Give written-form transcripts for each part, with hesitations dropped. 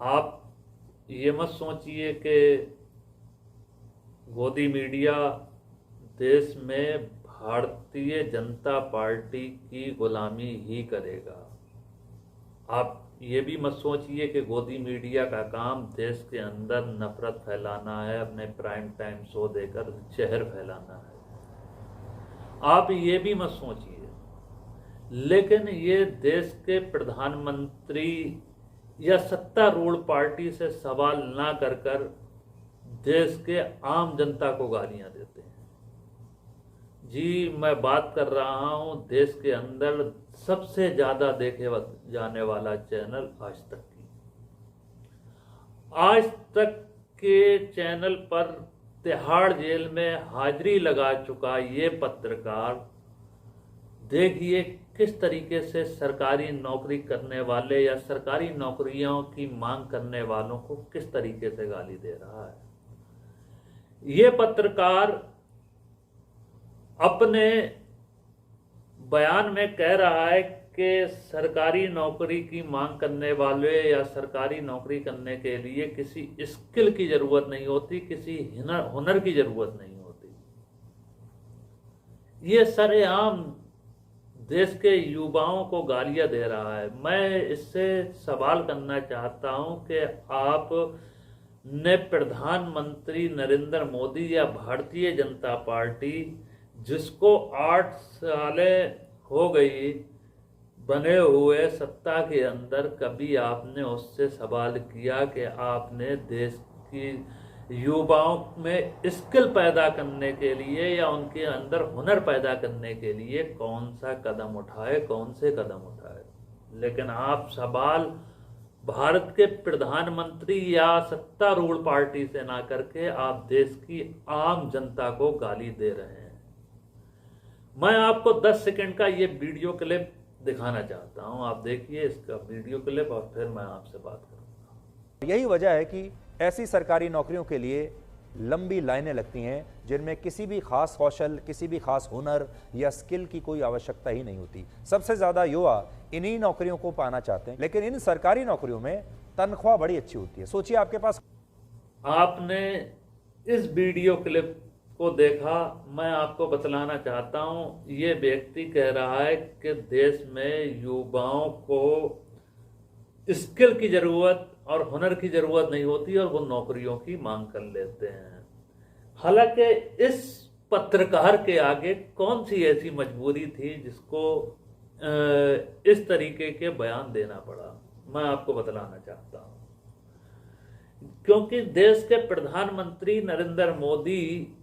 आप ये मत सोचिए कि गोदी मीडिया देश में भारतीय जनता पार्टी की गुलामी ही करेगा। आप ये भी मत सोचिए कि गोदी मीडिया का काम देश के अंदर नफरत फैलाना है, अपने प्राइम टाइम शो देकर जहर फैलाना है। आप ये भी मत सोचिए। लेकिन ये देश के प्रधानमंत्री या सत्तारूढ़ पार्टी से सवाल ना कर कर देश के आम जनता को गालियां देते हैं। जी, मैं बात कर रहा हूं देश के अंदर सबसे ज्यादा देखे जाने वाला चैनल आज तक की। आज तक के चैनल पर तिहाड़ जेल में हाजिरी लगा चुका ये पत्रकार देखिए किस तरीके से सरकारी नौकरी करने वाले या सरकारी नौकरियों की मांग करने वालों को किस तरीके से गाली दे रहा है। ये पत्रकार अपने बयान में कह रहा है कि सरकारी नौकरी की मांग करने वाले या सरकारी नौकरी करने के लिए किसी स्किल की जरूरत नहीं होती, किसी हुनर की जरूरत नहीं होती। ये सरेआम देश के युवाओं को गालियां दे रहा है। मैं इससे सवाल करना चाहता हूं कि आप ने प्रधानमंत्री नरेंद्र मोदी या भारतीय जनता पार्टी, जिसको 8 सालें हो गई बने हुए सत्ता के अंदर, कभी आपने उससे सवाल किया कि आपने देश की युवाओं में स्किल पैदा करने के लिए या उनके अंदर हुनर पैदा करने के लिए कौन सा कदम उठाए, कौन से कदम उठाए? लेकिन आप सवाल भारत के प्रधानमंत्री या सत्तारूढ़ पार्टी से ना करके आप देश की आम जनता को गाली दे रहे हैं। मैं आपको 10 सेकंड का ये वीडियो क्लिप दिखाना चाहता हूं। आप देखिए इसका वीडियो क्लिप और फिर मैं आपसे बात करूंगा। यही वजह है कि ऐसी सरकारी नौकरियों के लिए लंबी लाइनें लगती हैं जिनमें किसी भी खास कौशल, किसी भी खास हुनर या स्किल की कोई आवश्यकता ही नहीं होती। सबसे ज़्यादा युवा इन्हीं नौकरियों को पाना चाहते हैं, लेकिन इन सरकारी नौकरियों में तनख्वाह बड़ी अच्छी होती है। सोचिए आपके पास। आपने इस वीडियो क्लिप को देखा। मैं आपको बतलाना चाहता हूं, ये व्यक्ति कह रहा है कि देश में युवाओं को स्किल की जरूरत और हुनर की जरूरत नहीं होती और वो नौकरियों की मांग कर लेते हैं। हालांकि इस पत्रकार के आगे कौन सी ऐसी मजबूरी थी जिसको इस तरीके के बयान देना पड़ा, मैं आपको बतलाना चाहता हूं। क्योंकि देश के प्रधानमंत्री नरेंद्र मोदी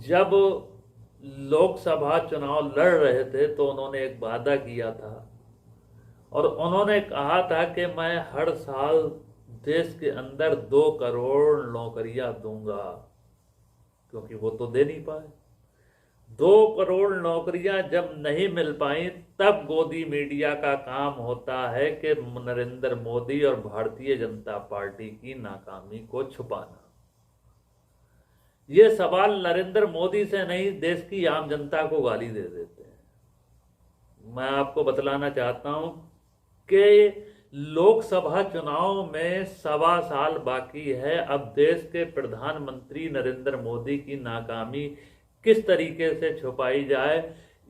जब लोकसभा चुनाव लड़ रहे थे तो उन्होंने एक वादा किया था और उन्होंने कहा था कि मैं हर साल देश के अंदर 2 करोड़ नौकरियां दूंगा, क्योंकि वो तो दे नहीं पाए। 2 करोड़ नौकरियां जब नहीं मिल पाई तब गोदी मीडिया का काम होता है कि नरेंद्र मोदी और भारतीय जनता पार्टी की नाकामी को छुपाना। ये सवाल नरेंद्र मोदी से नहीं, देश की आम जनता को गाली दे देते हैं। मैं आपको बतलाना चाहता हूं कि लोकसभा चुनाव में 1.25 साल बाकी है। अब देश के प्रधानमंत्री नरेंद्र मोदी की नाकामी किस तरीके से छुपाई जाए,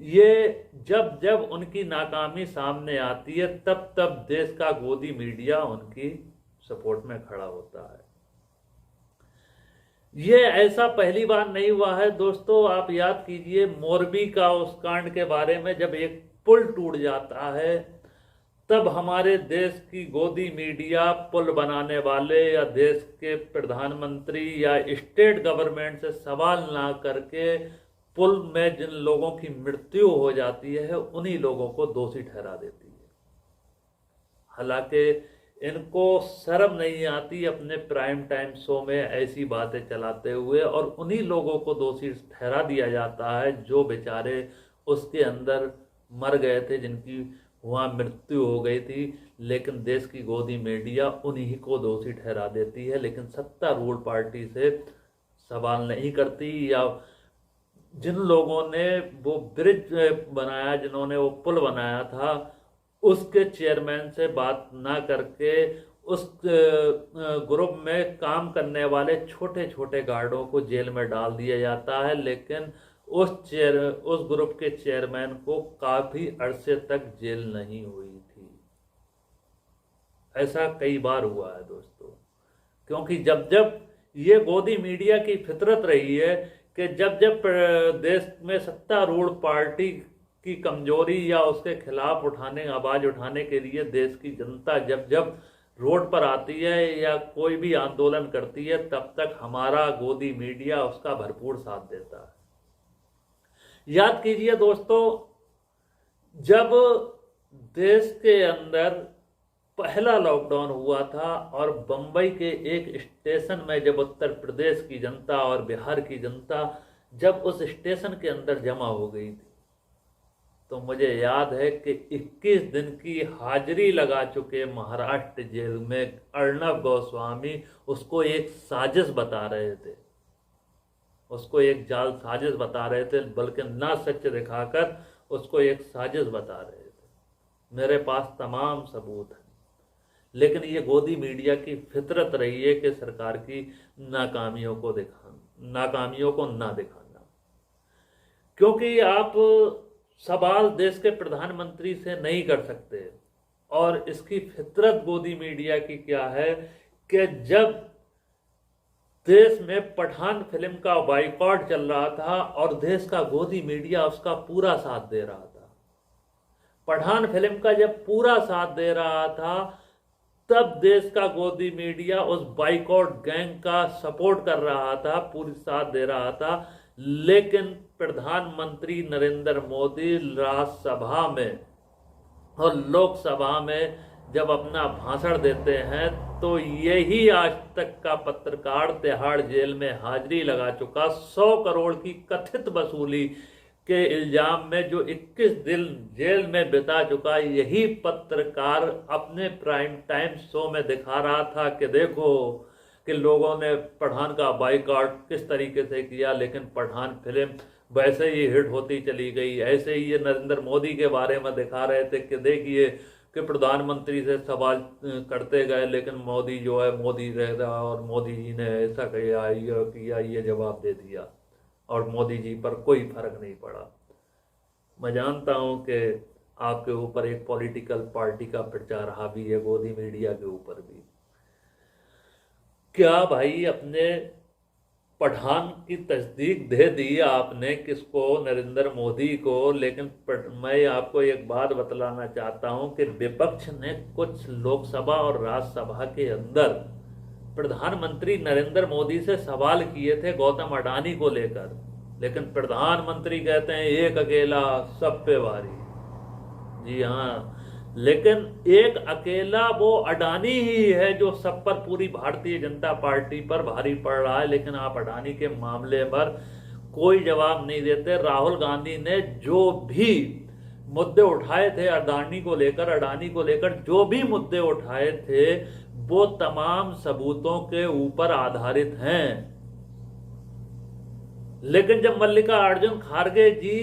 ये जब जब उनकी नाकामी सामने आती है तब तब देश का गोदी मीडिया उनकी सपोर्ट में खड़ा होता है। ये ऐसा पहली बार नहीं हुआ है दोस्तों। आप याद कीजिए मोरबी का उस कांड के बारे में, जब एक पुल टूट जाता है तब हमारे देश की गोदी मीडिया पुल बनाने वाले या देश के प्रधानमंत्री या स्टेट गवर्नमेंट से सवाल ना करके पुल में जिन लोगों की मृत्यु हो जाती है उन्हीं लोगों को दोषी ठहरा देती है। हालांकि इनको शर्म नहीं आती अपने प्राइम टाइम शो में ऐसी बातें चलाते हुए, और उन्हीं लोगों को दोषी ठहरा दिया जाता है जो बेचारे उसके अंदर मर गए थे, जिनकी वहाँ मृत्यु हो गई थी। लेकिन देश की गोदी मीडिया उन्हीं को दोषी ठहरा देती है, लेकिन सत्तारूढ़ पार्टी से सवाल नहीं करती। या जिन लोगों ने वो ब्रिज बनाया, जिन्होंने वो पुल बनाया था, उसके चेयरमैन से बात ना करके उस ग्रुप में काम करने वाले छोटे छोटे गार्डों को जेल में डाल दिया जाता है, लेकिन उस ग्रुप के चेयरमैन को काफी अरसे तक जेल नहीं हुई थी। ऐसा कई बार हुआ है दोस्तों, क्योंकि जब जब ये गोदी मीडिया की फितरत रही है कि जब जब देश में सत्तारूढ़ पार्टी की कमजोरी या उसके खिलाफ आवाज उठाने के लिए देश की जनता जब जब रोड पर आती है या कोई भी आंदोलन करती है, तब तक हमारा गोदी मीडिया उसका भरपूर साथ देता है। याद कीजिए दोस्तों, जब देश के अंदर पहला लॉकडाउन हुआ था और बंबई के एक स्टेशन में जब उत्तर प्रदेश की जनता और बिहार की जनता जब उस स्टेशन के अंदर जमा हो गई थी, तो मुझे याद है कि 21 दिन की हाजिरी लगा चुके महाराष्ट्र जेल में अर्णब गोस्वामी उसको एक साजिश बता रहे थे, उसको एक जाल साजिश बता रहे थे, बल्कि ना सच दिखाकर उसको एक साजिश बता रहे थे। मेरे पास तमाम सबूत हैं, लेकिन ये गोदी मीडिया की फितरत रही है कि सरकार की नाकामियों को ना दिखाना, क्योंकि आप सवाल देश के प्रधानमंत्री से नहीं कर सकते। और इसकी फितरत गोदी मीडिया की क्या है कि जब देश में पठान फिल्म का बाइकॉट चल रहा था और देश का गोदी मीडिया उसका पूरा साथ दे रहा था, पठान फिल्म का जब पूरा साथ दे रहा था, तब देश का गोदी मीडिया उस बाइकॉट गैंग का सपोर्ट कर रहा था, पूरी साथ दे रहा था। लेकिन प्रधानमंत्री नरेंद्र मोदी राज्यसभा में और लोकसभा में जब अपना भाषण देते हैं, तो यही आज तक का पत्रकार तिहाड़ जेल में हाजिरी लगा चुका, 100 करोड़ की कथित वसूली के इल्जाम में जो 21 दिन जेल में बिता चुका, यही पत्रकार अपने प्राइम टाइम शो में दिखा रहा था कि देखो कि लोगों ने पठान का बाइकआउट किस तरीके से किया, लेकिन पठान फिल्म वैसे ही हिट होती चली गई। ऐसे ही ये नरेंद्र मोदी के बारे में दिखा रहे थे कि देखिए कि प्रधानमंत्री से सवाल करते गए, लेकिन मोदी जो है मोदी रह रहा और मोदी जी ने ऐसा किया, ये जवाब दे दिया और मोदी जी पर कोई फर्क नहीं पड़ा। मैं जानता हूं कि आपके ऊपर एक पॉलिटिकल पार्टी का प्रचार हावी है, गोदी मीडिया के ऊपर भी। क्या भाई अपने पठान की तस्दीक दे दी आपने किसको, नरेंद्र मोदी को, लेकिन मैं आपको एक बात बतलाना चाहता हूं कि विपक्ष ने कुछ लोकसभा और राज्यसभा के अंदर प्रधानमंत्री नरेंद्र मोदी से सवाल किए थे गौतम अडानी को लेकर, लेकिन प्रधानमंत्री कहते हैं एक अकेला सब पे भारी। जी हाँ, लेकिन एक अकेला वो अडानी ही है जो सब पर, पूरी भारतीय जनता पार्टी पर भारी पड़ रहा है, लेकिन आप अडानी के मामले पर कोई जवाब नहीं देते। राहुल गांधी ने जो भी मुद्दे उठाए थे अडानी को लेकर जो भी मुद्दे उठाए थे, वो तमाम सबूतों के ऊपर आधारित हैं। लेकिन जब मल्लिकार्जुन खड़गे जी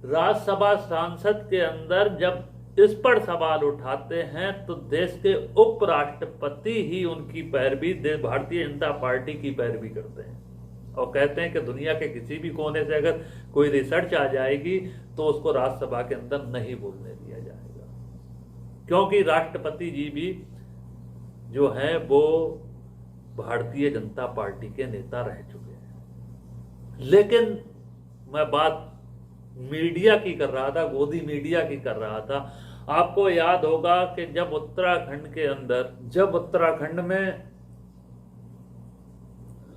राज्यसभा सांसद के अंदर जब इस पर सवाल उठाते हैं, तो देश के उपराष्ट्रपति ही उनकी पैरवी, भारतीय जनता पार्टी की पैरवी करते हैं और कहते हैं कि दुनिया के किसी भी कोने से अगर कोई रिसर्च आ जाएगी तो उसको राज्यसभा के अंदर नहीं बोलने दिया जाएगा, क्योंकि राष्ट्रपति जी भी जो हैं वो भारतीय जनता पार्टी के नेता रह चुके हैं। लेकिन मैं बात मीडिया की कर रहा था, गोदी मीडिया की कर रहा था। आपको याद होगा कि जब उत्तराखंड में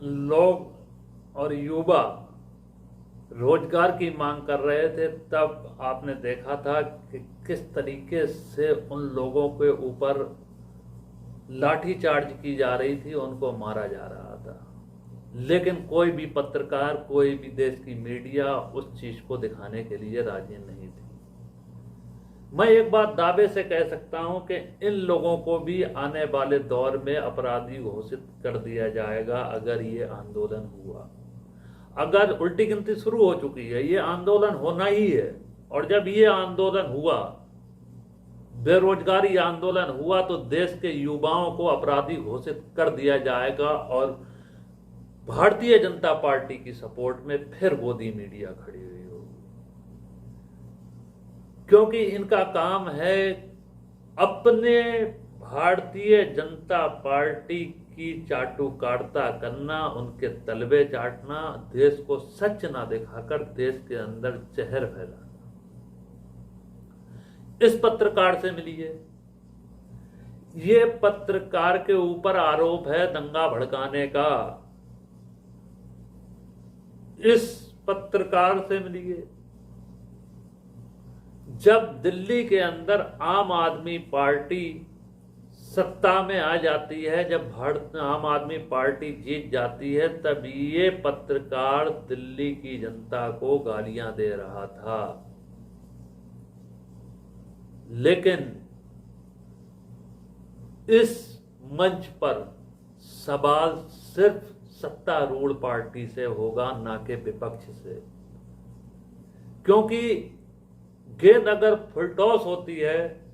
लोग और युवा रोजगार की मांग कर रहे थे, तब आपने देखा था कि किस तरीके से उन लोगों के ऊपर लाठीचार्ज की जा रही थी, उनको मारा जा रहा था। लेकिन कोई भी पत्रकार, कोई भी देश की मीडिया उस चीज को दिखाने के लिए राजी नहीं थी। मैं एक बात दावे से कह सकता हूं कि इन लोगों को भी आने वाले दौर में अपराधी घोषित कर दिया जाएगा अगर ये आंदोलन हुआ। अगर उल्टी गिनती शुरू हो चुकी है, ये आंदोलन होना ही है, और जब ये आंदोलन हुआ, बेरोजगारी आंदोलन हुआ तो देश के युवाओं को अपराधी घोषित कर दिया जाएगा और भारतीय जनता पार्टी की सपोर्ट में फिर गोदी मीडिया खड़ी हुई होगी, क्योंकि इनका काम है अपने भारतीय जनता पार्टी की चाटुकारिता करना, उनके तलवे चाटना, देश को सच ना दिखाकर देश के अंदर जहर फैलाना। इस पत्रकार से मिलिए, ये पत्रकार के ऊपर आरोप है दंगा भड़काने का। इस पत्रकार से मिलिए। जब दिल्ली के अंदर आम आदमी पार्टी सत्ता में आ जाती है, जब आम आदमी पार्टी जीत जाती है, तब ये पत्रकार दिल्ली की जनता को गालियां दे रहा था। लेकिन इस मंच पर सवाल सिर्फ सत्तारूढ़ पार्टी से होगा, ना कि विपक्ष से, क्योंकि गेंद अगर फुलटॉस होती है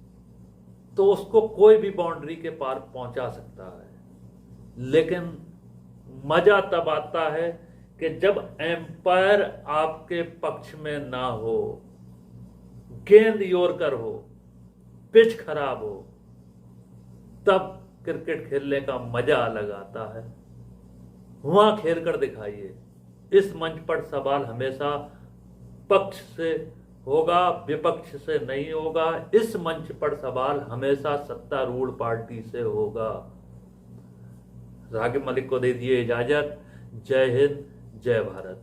तो उसको कोई भी बाउंड्री के पार पहुंचा सकता है। लेकिन मजा तब आता है कि जब एम्पायर आपके पक्ष में ना हो, गेंद योरकर हो, पिच खराब हो, तब क्रिकेट खेलने का मजा अलग आता है। वहां खेल कर दिखाइए। इस मंच पर सवाल हमेशा पक्ष से होगा, विपक्ष से नहीं होगा। इस मंच पर सवाल हमेशा सत्तारूढ़ पार्टी से होगा। रागिब मलिक को दे दिए इजाजत। जय हिंद, जय भारत।